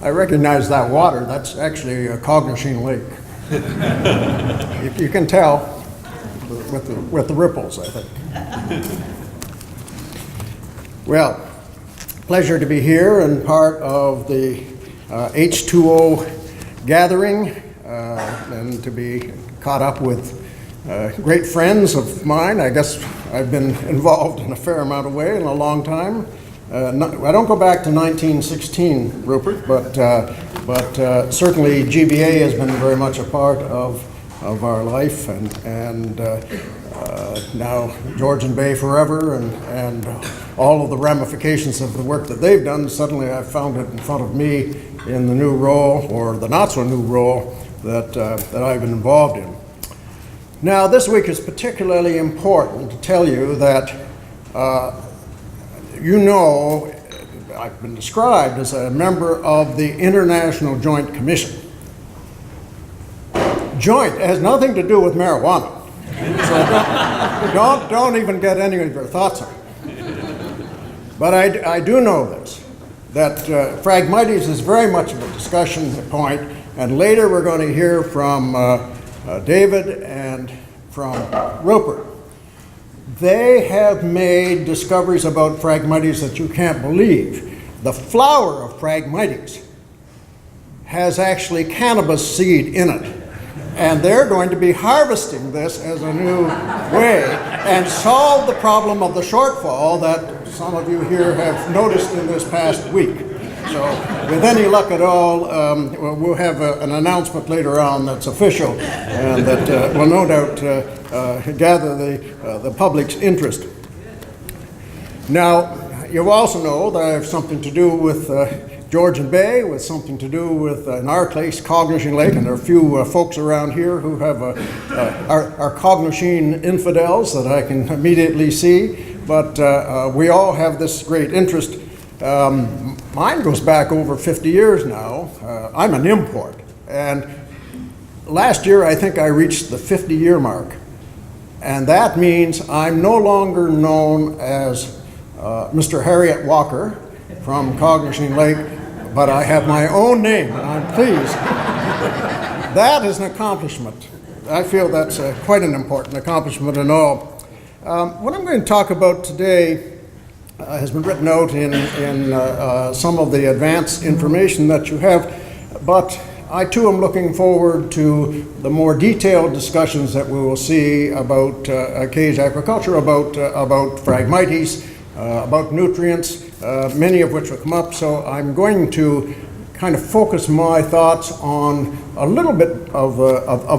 I recognize that water. That's actually a Cognishing Lake. You can tell with the ripples, I think. Well, pleasure to be here and part of the H2O gathering and to be caught up with great friends of mine. I guess I've been involved in a fair amount of way in a long time. I don't go back to 1916, Rupert, but certainly GBA has been very much a part of our life, and now Georgian Bay Forever, and all of the ramifications of the work that they've done. Suddenly I found it in front of me in the new role, or the not so new role, that I've been involved in. Now, this week is particularly important to tell you that you know, I've been described as a member of the International Joint Commission. Joint has nothing to do with marijuana, so don't even get any of your thoughts on it. But I do know this, that Phragmites is very much of a discussion point, and later we're going to hear from David and from Rupert. They have made discoveries about Phragmites that you can't believe. The flower of Phragmites has actually cannabis seed in it. And they're going to be harvesting this as a new way and solve the problem of the shortfall that some of you here have noticed in this past week. So with any luck at all, we'll have an announcement later on that's official and that will no doubt gather the public's interest. Now, you also know that I have something to do with Georgian Bay, with something to do with, in our case, Cognishing Lake, and there are a few folks around here who have are Cognishing infidels that I can immediately see, but we all have this great interest. Mine goes back over 50 years now. I'm an import, and last year I think I reached the 50-year mark, and that means I'm no longer known as Mr. Harriet Walker from Cognishing Lake, but I have my own name, and I'm pleased. That is an accomplishment. I feel that's quite an important accomplishment and all. What I'm going to talk about today has been written out in some of the advanced information that you have, but I too am looking forward to the more detailed discussions that we will see about cage aquaculture, about Phragmites, about nutrients, many of which will come up. So I'm going to kind of focus my thoughts on a little bit of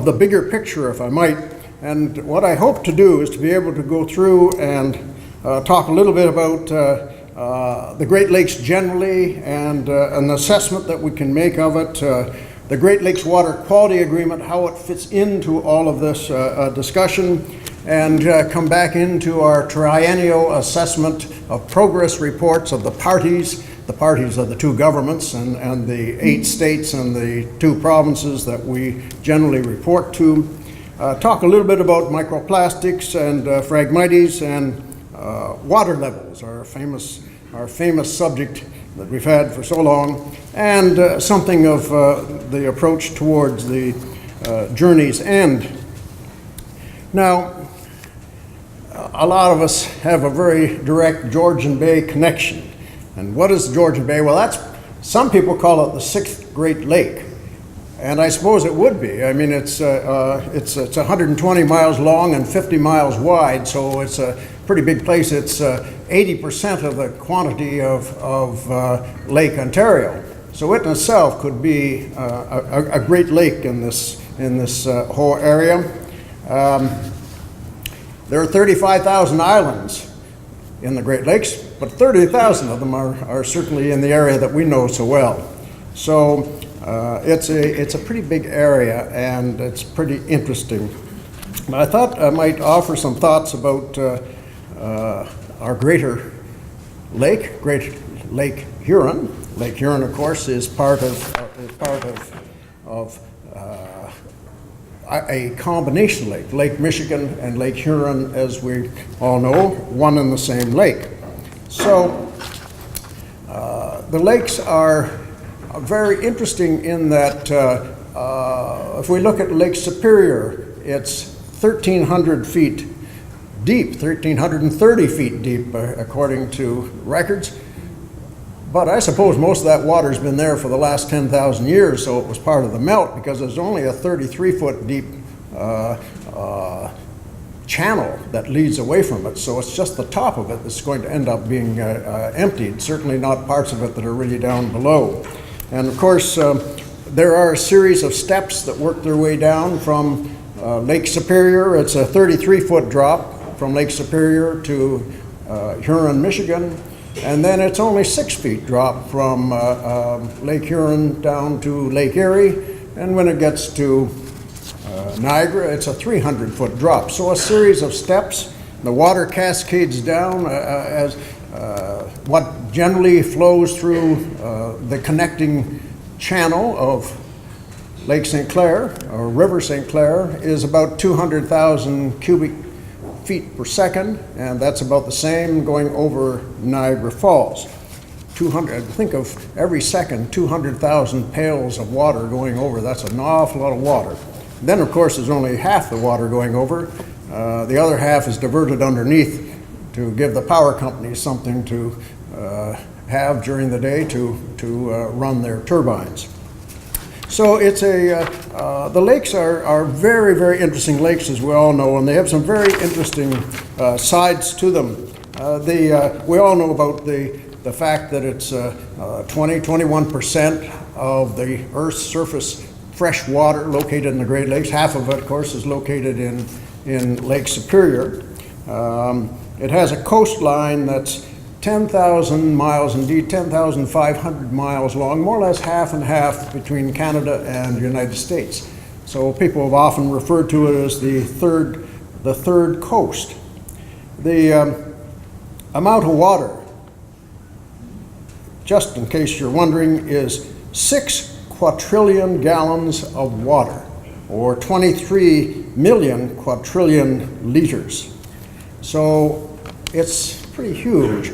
the bigger picture, if I might. And what I hope to do is to be able to go through and talk a little bit about the Great Lakes generally and an assessment that we can make of it, the Great Lakes Water Quality Agreement, how it fits into all of this discussion, and come back into our triennial assessment of progress reports of the parties of the two governments and the 8 states and the 2 provinces that we generally report to. Talk a little bit about microplastics and Phragmites and water levels, our famous subject that we've had for so long, and something of the approach towards the journey's end. Now, a lot of us have a very direct Georgian Bay connection. And what is Georgian Bay? Well, some people call it the 6th Great Lake. And I suppose it would be. I mean, it's 120 miles long and 50 miles wide, so it's a pretty big place. It's 80% of the quantity of Lake Ontario. So it in itself could be a great lake in this whole area. There are 35,000 islands in the Great Lakes, but 30,000 of them are certainly in the area that we know so well. So it's a pretty big area, and it's pretty interesting. But I thought I might offer some thoughts about our greater lake, Great Lake Huron. Lake Huron, of course, is part of a combination lake, Lake Michigan and Lake Huron, as we all know, one and the same lake. So the lakes are very interesting in that if we look at Lake Superior, it's 1,300 feet deep, 1,330 feet deep according to records. But I suppose most of that water's been there for the last 10,000 years, so it was part of the melt, because there's only a 33-foot deep channel that leads away from it. So it's just the top of it that's going to end up being emptied, certainly not parts of it that are really down below. And of course, there are a series of steps that work their way down from Lake Superior. It's a 33-foot drop from Lake Superior to Huron, Michigan. And then it's only 6 feet drop from Lake Huron down to Lake Erie. And when it gets to Niagara, it's a 300-foot drop. So a series of steps. The water cascades down as what generally flows through the connecting channel of Lake St. Clair, or River St. Clair, is about 200,000 cubic feet per second, and that's about the same going over Niagara Falls. 200, think of every second 200,000 pails of water going over. That's an awful lot of water. Then, of course, there's only half the water going over. The other half is diverted underneath to give the power companies something to have during the day to run their turbines. So it's the lakes are very, very interesting lakes, as we all know, and they have some very interesting sides to them. We all know about the fact that it's 21% of the Earth's surface fresh water located in the Great Lakes. Half of it, of course, is located in Lake Superior. It has a coastline that's 10,000 miles, indeed 10,500 miles long, more or less half and half between Canada and the United States. So people have often referred to it as the third coast. The amount of water, just in case you're wondering, is 6 quadrillion gallons of water, or 23 million quadrillion liters. So it's pretty huge.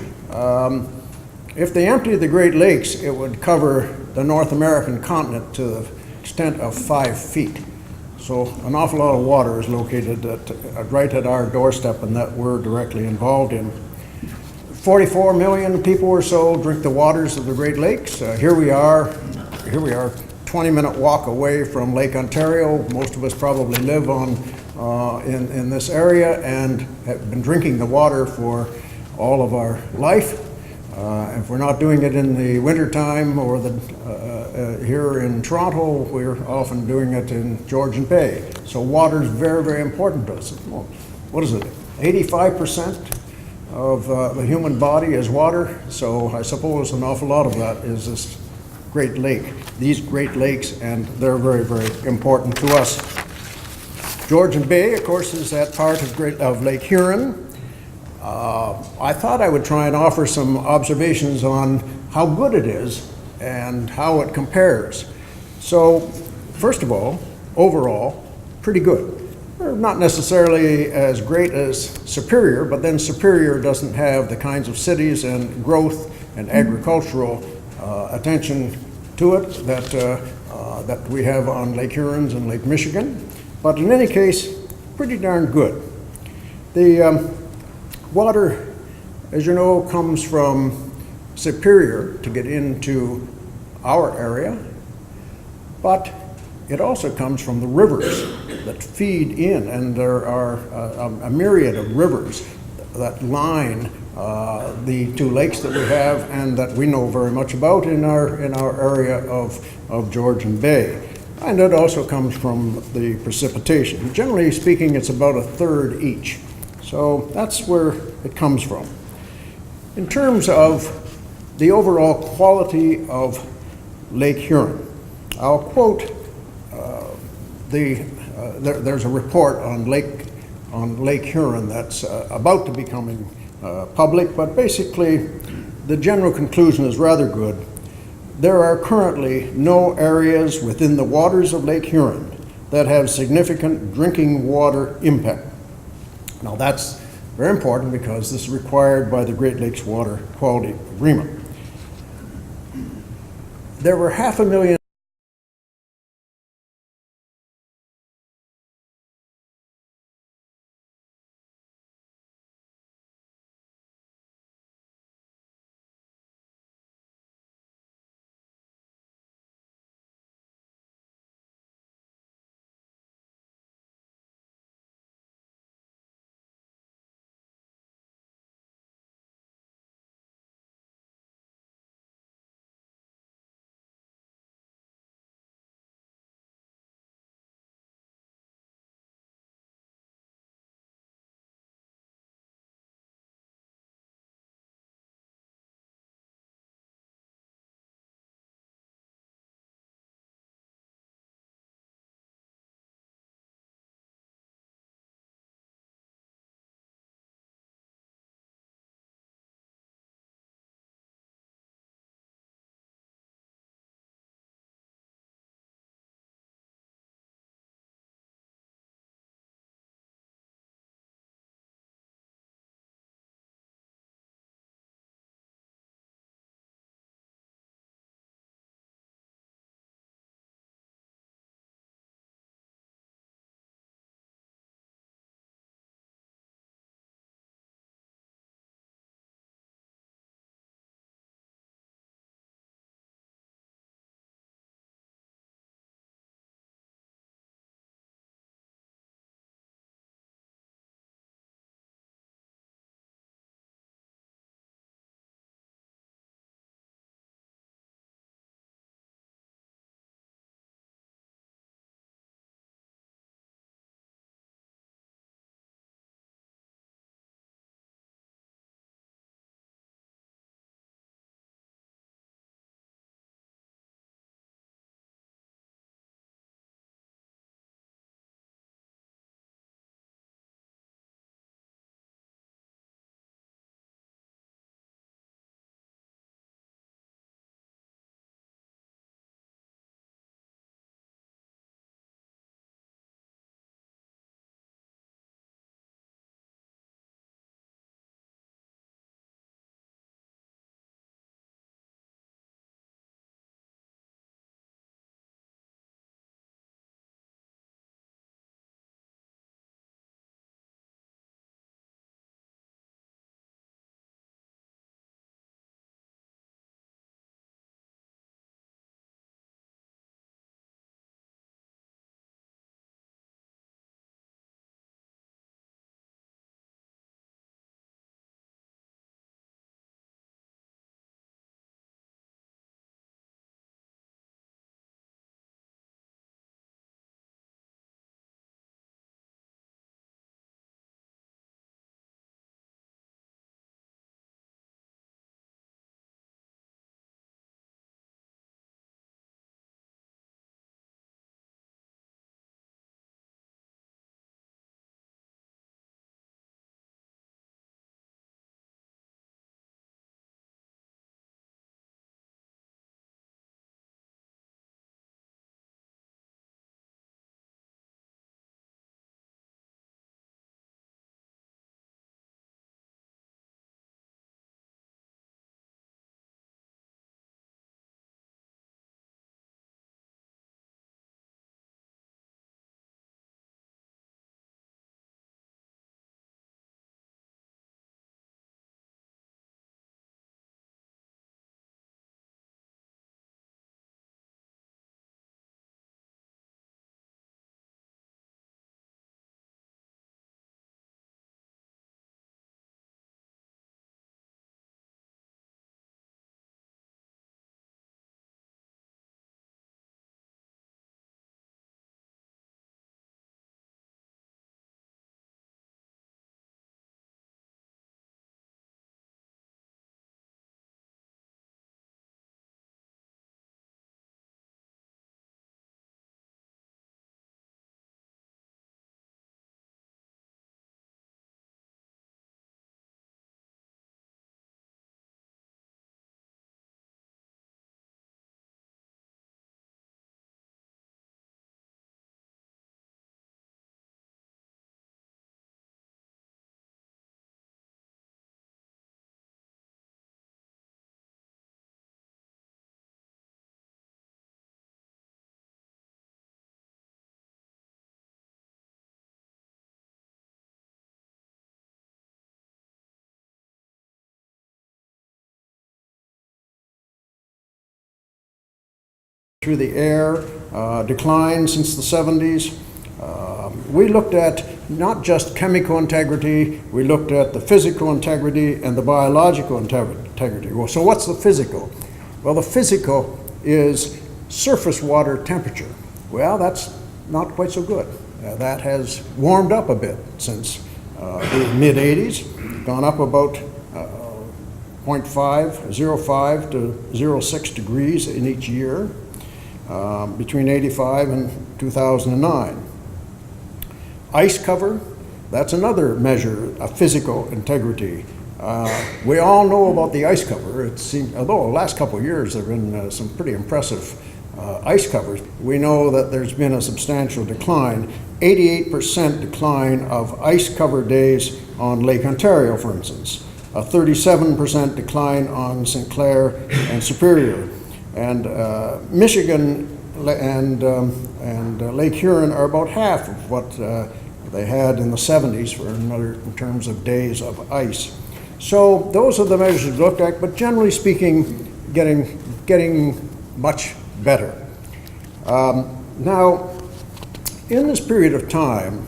If they emptied the Great Lakes, it would cover the North American continent to the extent of 5 feet. So an awful lot of water is located right at our doorstep, and that we're directly involved in. 44 million people or so drink the waters of the Great Lakes. Here we are, 20-minute walk away from Lake Ontario. Most of us probably live in this area and have been drinking the water for all of our life. If we're not doing it in the wintertime or here in Toronto, we're often doing it in Georgian Bay. So water is very, very important to us. What is it? 85% of the human body is water. So I suppose an awful lot of that is this Great Lake, these Great Lakes, and they're very, very important to us. Georgian Bay, of course, is that part of Lake Huron. I thought I would try and offer some observations on how good it is and how it compares. So, first of all, overall, pretty good. They're not necessarily as great as Superior, but then Superior doesn't have the kinds of cities and growth and agricultural attention to it that we have on Lake Hurons and Lake Michigan. But in any case, pretty darn good. The water, as you know, comes from Superior to get into our area, but it also comes from the rivers that feed in, and there are a myriad of rivers that line the two lakes that we have and that we know very much about in our area of Georgian Bay. And it also comes from the precipitation. Generally speaking, it's about a third each. So that's where it comes from. In terms of the overall quality of Lake Huron, I'll quote there's a report on Lake Huron that's about to becoming public, but basically the general conclusion is rather good. There are currently no areas within the waters of Lake Huron that have significant drinking water impact. Now that's very important because this is required by the Great Lakes Water Quality Agreement. there were 500,000 through the air, declined since the 70s. We looked at not just chemical integrity, we looked at the physical integrity and the biological integrity. Well, so what's the physical? Well, the physical is surface water temperature. Well, that's not quite so good. That has warmed up a bit since the mid-80s, gone up about 0.05 to 0.6 degrees in each year between 85 and 2009. Ice cover, that's another measure of physical integrity. We all know about the ice cover. It seems, although the last couple of years there have been some pretty impressive ice covers, we know that there's been a substantial decline, 88% decline of ice cover days on Lake Ontario, for instance, a 37% decline on St. Clair and Superior. And Michigan and Lake Huron are about half of what they had in the 70s in terms of days of ice. So those are the measures looked at, but generally speaking, getting much better. Now, in this period of time,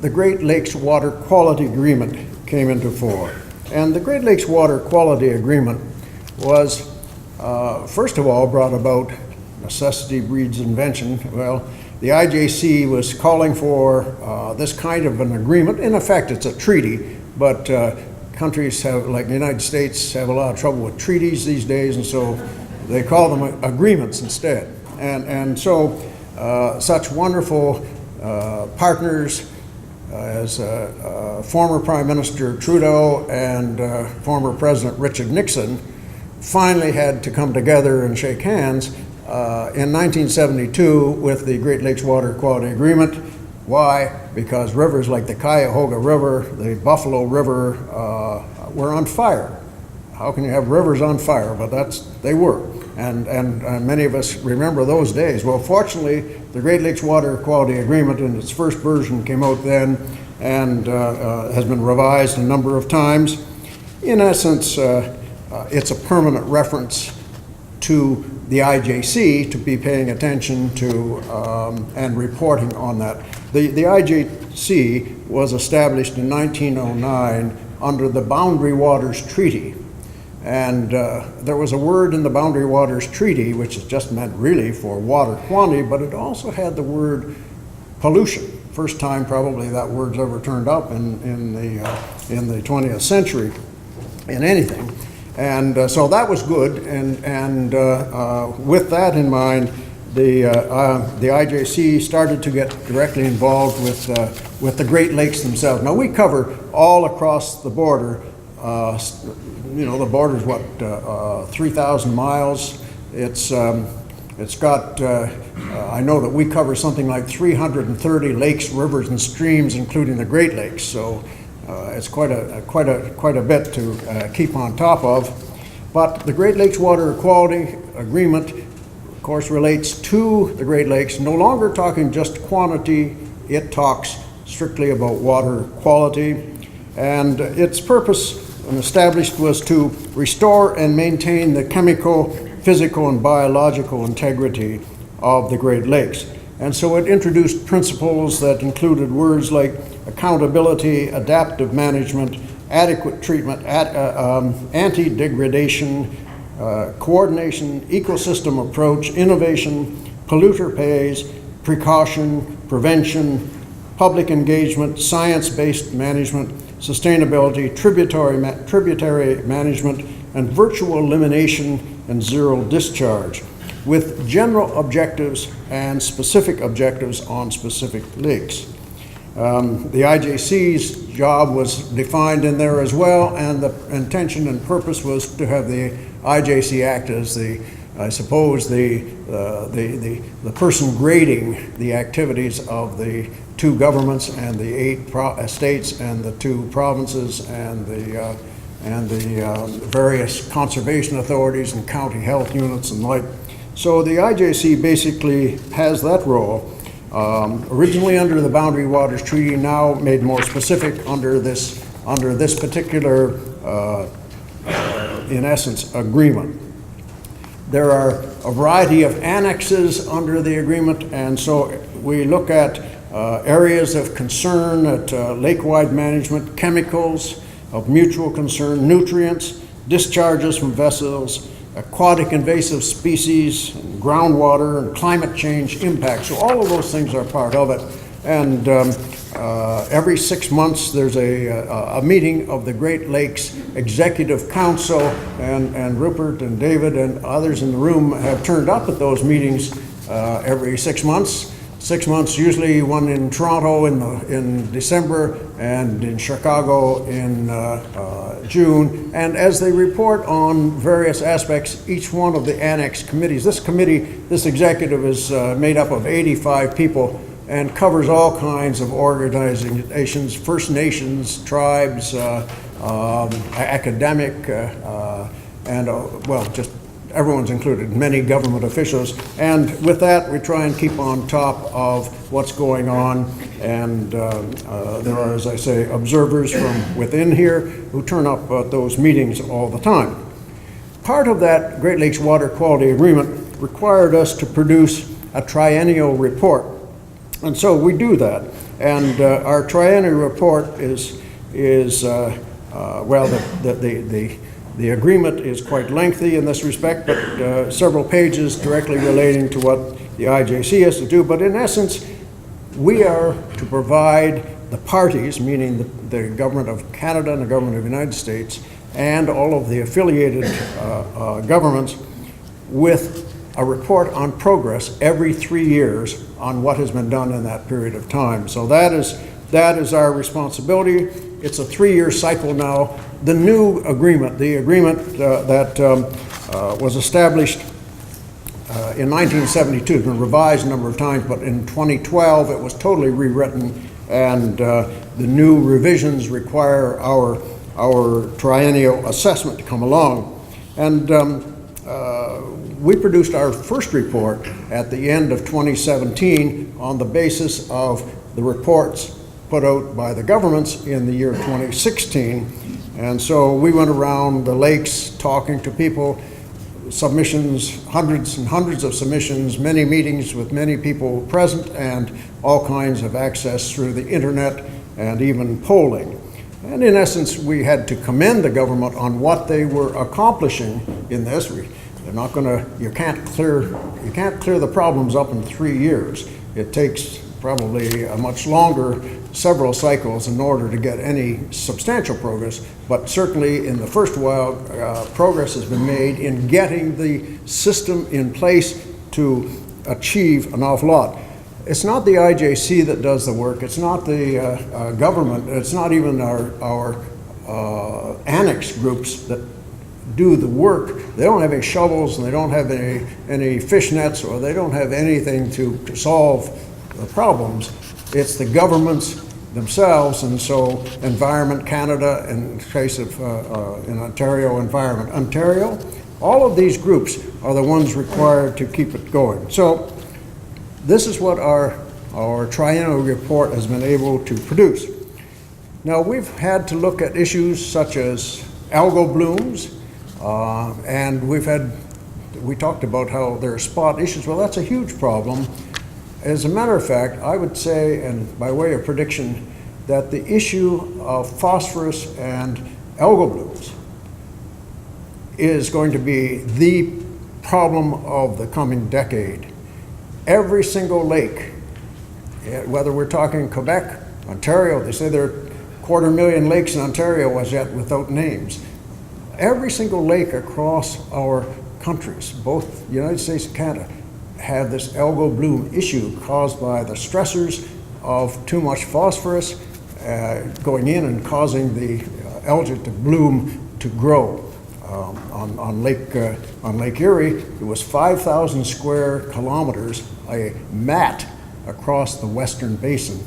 the Great Lakes Water Quality Agreement came into force. And the Great Lakes Water Quality Agreement was, first of all, brought about necessity breeds invention. Well, the IJC was calling for this kind of an agreement. In effect, it's a treaty, but countries have, like the United States, have a lot of trouble with treaties these days, and so they call them agreements instead. And so such wonderful partners as former Prime Minister Trudeau and former President Richard Nixon finally had to come together and shake hands in 1972 with the Great Lakes Water Quality Agreement. Why? Because rivers like the Cuyahoga River, the Buffalo River were on fire. How can you have rivers on fire? But they were. And many of us remember those days. Well, fortunately, the Great Lakes Water Quality Agreement in its first version came out then and has been revised a number of times. In essence, it's a permanent reference to the IJC to be paying attention to and reporting on that. The IJC was established in 1909 under the Boundary Waters Treaty. And there was a word in the Boundary Waters Treaty which is just meant really for water quantity, but it also had the word pollution. First time probably that word's ever turned up in the 20th century in anything. And so that was good, and with that in mind, the IJC started to get directly involved with the Great Lakes themselves. Now we cover all across the border. The border's what, 3,000 miles. It's got. I know that we cover something like 330 lakes, rivers, and streams, including the Great Lakes. So. It's quite a bit to keep on top of, but the Great Lakes Water Quality Agreement, of course, relates to the Great Lakes. No longer talking just quantity; it talks strictly about water quality, and its purpose, when established, was to restore and maintain the chemical, physical, and biological integrity of the Great Lakes. And so it introduced principles that included words like accountability, adaptive management, adequate treatment, anti-degradation, coordination, ecosystem approach, innovation, polluter pays, precaution, prevention, public engagement, science-based management, sustainability, tributary management, and virtual elimination and zero discharge, with general objectives and specific objectives on specific lakes. The IJC's job was defined in there as well, and the intention and purpose was to have the IJC act as the person grading the activities of the two governments and the 8 states and the 2 provinces and the various conservation authorities and county health units and like. So the IJC basically has that role. Originally under the Boundary Waters Treaty, now made more specific under this particular, in essence, agreement. There are a variety of annexes under the agreement, and so we look at areas of concern at lake-wide management, chemicals of mutual concern, nutrients, discharges from vessels, aquatic invasive species, and groundwater, and climate change impacts. So all of those things are part of it. And every 6 months there's a meeting of the Great Lakes Executive Council, and Rupert and David and others in the room have turned up at those meetings every 6 months. 6 months, usually one in Toronto in December and in Chicago in June. And as they report on various aspects, each one of the annex committees, this executive is made up of 85 people and covers all kinds of organizations, First Nations, tribes, academic, and well, just everyone's included, many government officials. And with that, we try and keep on top of what's going on. And there are, as I say, observers from within here who turn up at those meetings all the time. Part of that Great Lakes Water Quality Agreement required us to produce a triennial report. And so we do that. And our triennial report is well, the agreement is quite lengthy in this respect, but several pages directly relating to what the IJC has to do. But in essence, we are to provide the parties, meaning the government of Canada and the government of the United States, and all of the affiliated governments, with a report on progress every 3 years on what has been done in that period of time. So that is our responsibility. It's a 3-year cycle now. The new agreement, the agreement that was established in 1972, has been revised a number of times, but in 2012 it was totally rewritten, and the new revisions require our triennial assessment to come along. And we produced our first report at the end of 2017 on the basis of the reports put out by the governments in the year 2016. And so we went around the lakes talking to people, submissions, hundreds and hundreds of submissions, many meetings with many people present, and all kinds of access through the internet and even polling. And in essence, we had to commend the government on what they were accomplishing in this. They're not going to, you can't clear the problems up in 3 years. It takes probably a much longer, several cycles in order to get any substantial progress, but certainly in the first while, progress has been made in getting the system in place to achieve an awful lot. It's not the IJC that does the work, it's not the government, it's not even our annex groups that do the work. They don't have any shovels, and they don't have any fish nets, or they don't have anything to solve the problems. It's the governments themselves, and so Environment Canada, in the case of in Ontario, Environment Ontario, all of these groups are the ones required to keep it going. So this is what our triennial report has been able to produce. Now, we've had to look at issues such as algal blooms, and we talked about how there are spot issues. Well, that's a huge problem. As a matter of fact, I would say, and by way of prediction, that the issue of phosphorus and algal blooms is going to be the problem of the coming decade. Every single lake, whether we're talking Quebec, Ontario, they say there are 250,000 lakes in Ontario as yet without names. Every single lake across our countries, both the United States and Canada, have this algal bloom issue caused by the stressors of too much phosphorus going in and causing the algae to bloom to grow. On Lake Erie, it was 5,000 square kilometers, a mat across the western basin,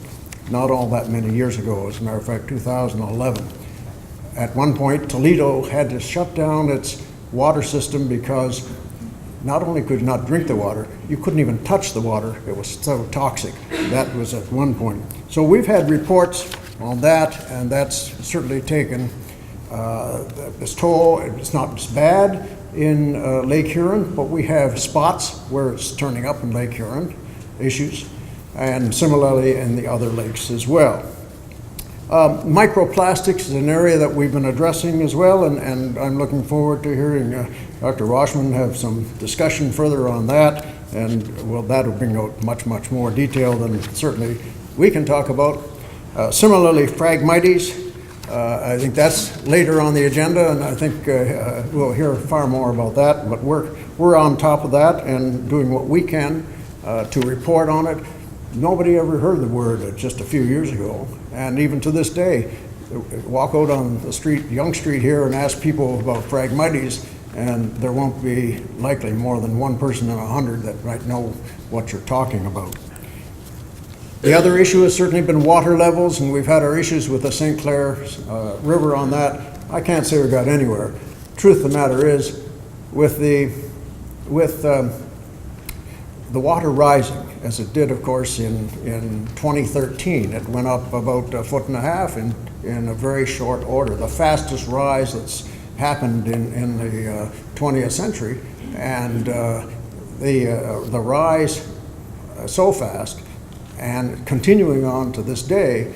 not all that many years ago, as a matter of fact, 2011. At one point, Toledo had to shut down its water system because not only could you not drink the water, you couldn't even touch the water. It was so toxic. That was at one point. So we've had reports on that, and that's certainly taken This toll, it's not as bad in Lake Huron, but we have spots where it's turning up in Lake Huron, issues, and similarly in the other lakes as well. Microplastics is an area that we've been addressing as well, and I'm looking forward to hearing Dr. Washman have some discussion further on that, and well, that'll bring out much, much more detail than certainly we can talk about. Similarly, Phragmites, I think that's later on the agenda, and I think we'll hear far more about that, but we're on top of that and doing what we can to report on it. Nobody ever heard the word just a few years ago, and even to this day, walk out on the street, Young Street here, and ask people about Phragmites, and there won't be likely more than one person in 100 that might know what you're talking about. The other issue has certainly been water levels, and we've had our issues with the St. Clair River on that. I can't say we got anywhere. Truth of the matter is, with the water rising, as it did, of course, in 2013. It went up about 1.5 feet in a very short order, the fastest rise that's happened in the 20th century. And the rise so fast and continuing on to this day,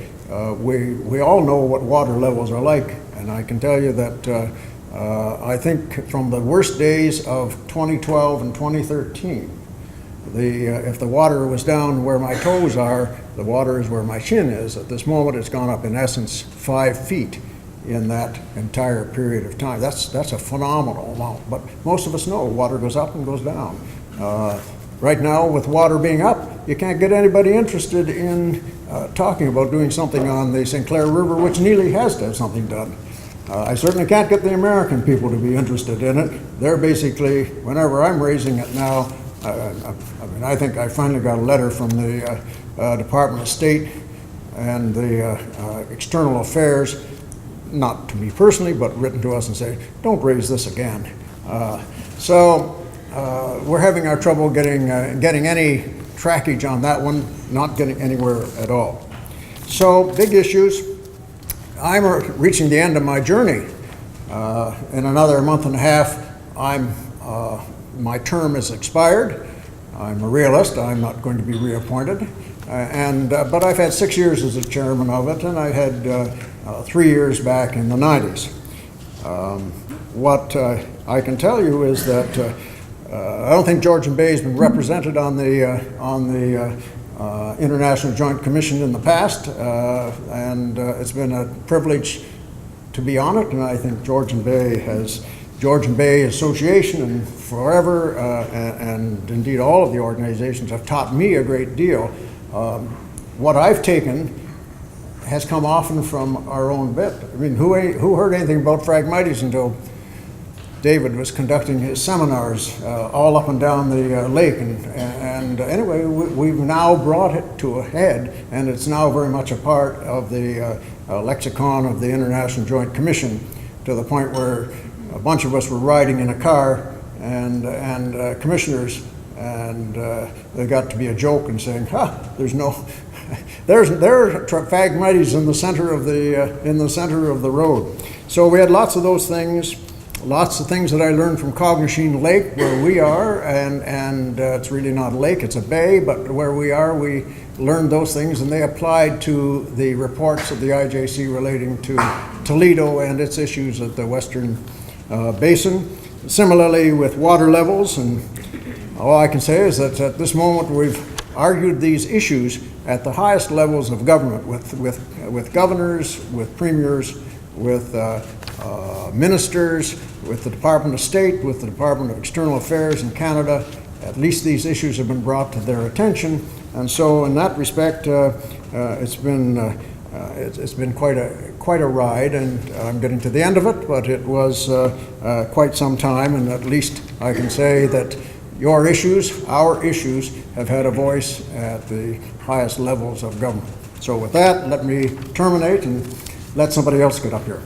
we all know what water levels are like. And I can tell you that I think from the worst days of 2012 and 2013, if the water was down where my toes are, the water is where my chin is. At this moment, it's gone up in essence 5 feet in that entire period of time. That's a phenomenal amount. But most of us know water goes up and goes down. Right now, with water being up, you can't get anybody interested in talking about doing something on the St. Clair River, which Neely has to have something done. I certainly can't get the American people to be interested in it. They're basically, whenever I'm raising it now, I think I finally got a letter from the Department of State and the External Affairs, not to me personally, but written to us and say, don't raise this again. So we're having our trouble getting any trackage on that one, not getting anywhere at all. So big issues. I'm reaching the end of my journey. In another month and a half, my term is expired. I'm a realist. I'm not going to be reappointed. But I've had 6 years as a chairman of it, and I had 3 years back in the 90s. What I can tell you is that I don't think Georgian Bay has been represented on the International Joint Commission in the past, and it's been a privilege to be on it, and I think Georgian Bay Association and Forever, and indeed all of the organizations have taught me a great deal. What I've taken has come often from our own bit. I mean, who heard anything about Phragmites until David was conducting his seminars all up and down the lake, and anyway, we've now brought it to a head, and it's now very much a part of the lexicon of the International Joint Commission, to the point where a bunch of us were riding in a car, and commissioners, and they got to be a joke and saying, there are Phragmites in the center of the road. So we had lots of those things. Lots of things that I learned from Cognachine Lake, where we are, and it's really not a lake, it's a bay, but where we are, we learned those things, and they applied to the reports of the IJC relating to Toledo and its issues at the Western Basin. Similarly with water levels, and all I can say is that at this moment we've argued these issues at the highest levels of government, with governors, with premiers, with ministers, with the Department of State, with the Department of External Affairs in Canada. At least these issues have been brought to their attention, and so in that respect, it's been quite a ride, and I'm getting to the end of it, but it was quite some time, and at least I can say that your issues, our issues, have had a voice at the highest levels of government. So with that, let me terminate and let somebody else get up here.